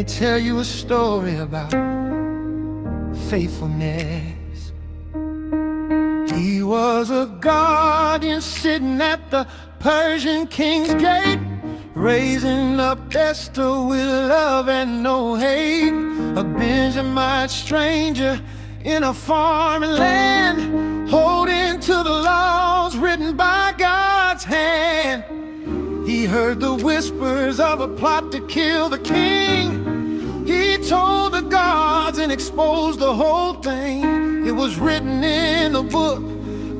tell you a story about faithfulness. He was a guardian sitting at the Persian king's gate, raising up Esther with love and no hate. A Benjamite stranger in a foreign land, holding to the laws written by God's hand. He heard the whispers of a plot to kill the king. He told the guards and exposed the whole thing. It was written in the book,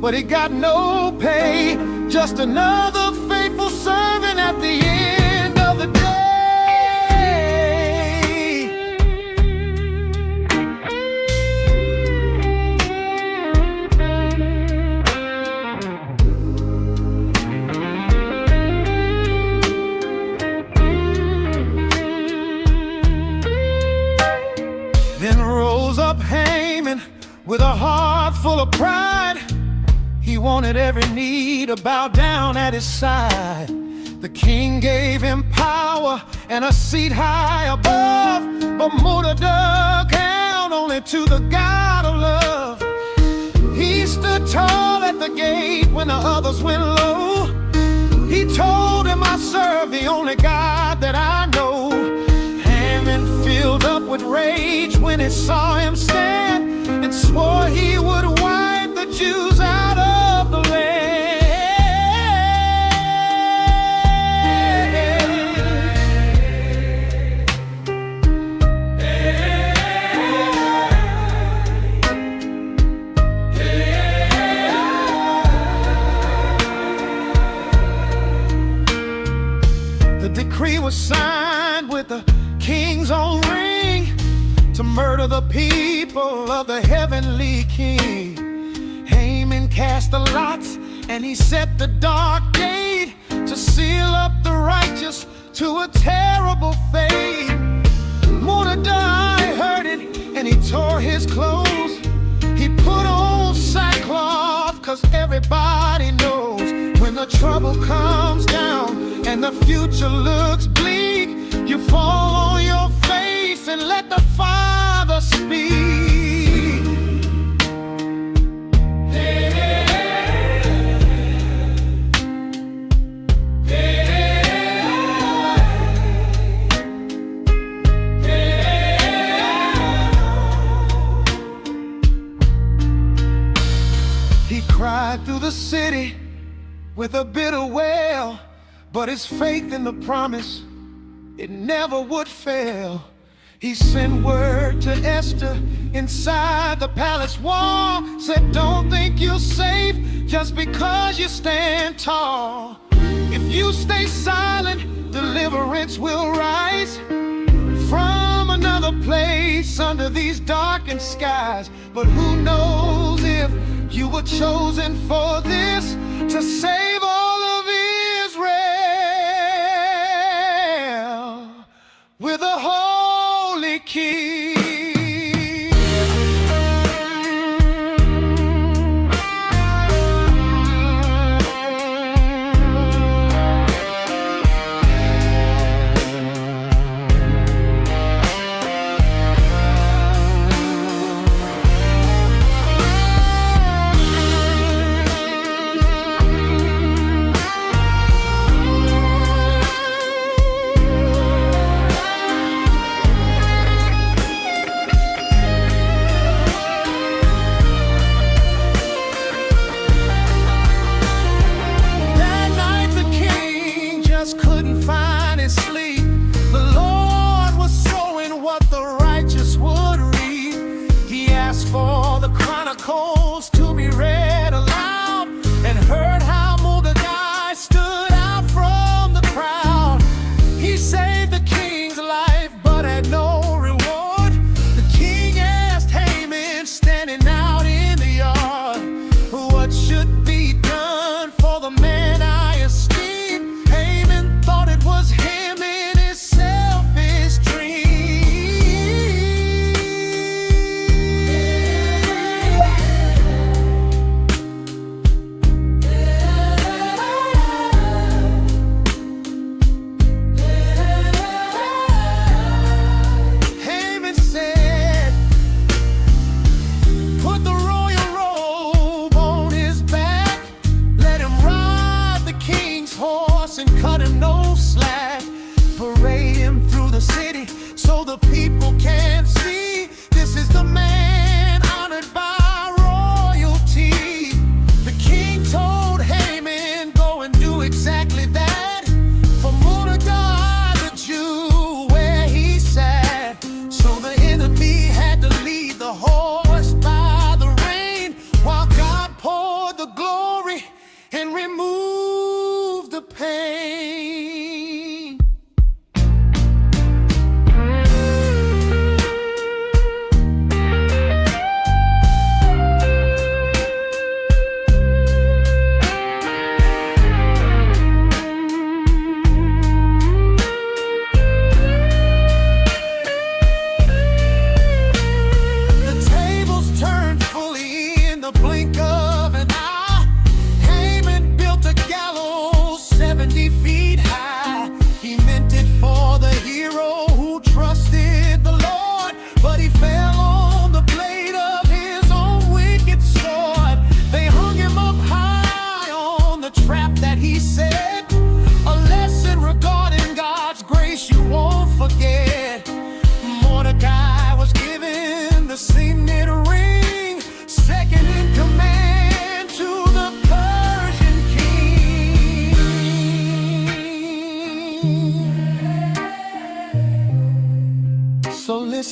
but it got no pay. Just another faithful servant at the end of the day. Then rose up Haman with a heart full of pride. He wanted every knee to bow down at his side. The king gave him power and a seat high above, but Mordecai down only to the God of love. He stood tall at the gate when the others went low. He told him, I serve the only God that I know. Haman filled up with rage when he saw him stand, and swore he would wipe the Jews out of the land. The decree was signed with the king's own ring to murder the people of the heavenly king. Haman cast the lots and he set the dark gate to seal up the righteous to a terrible fate. Mordecai heard it and he tore his clothes. He put on sackcloth, cause everybody knows when the trouble comes down and the future looks bleak, you fall on your face and let the Father speak. He cried through the city with a bitter wail, but his faith in the promise, it never would fail. He sent word to Esther inside the palace wall, said, don't think you're safe just because you stand tall. If you stay silent, deliverance will rise from another place under these darkened skies. But who knows if you were chosen for this, to save all of Israel with a holy king.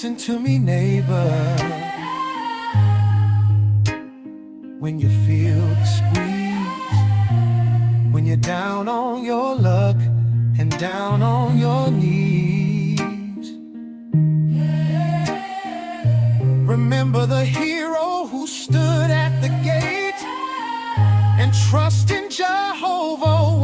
Listen to me, neighbor. When you feel the squeeze, when you're down on your luck and down on your knees, remember the hero who stood at the gate and trust in Jehovah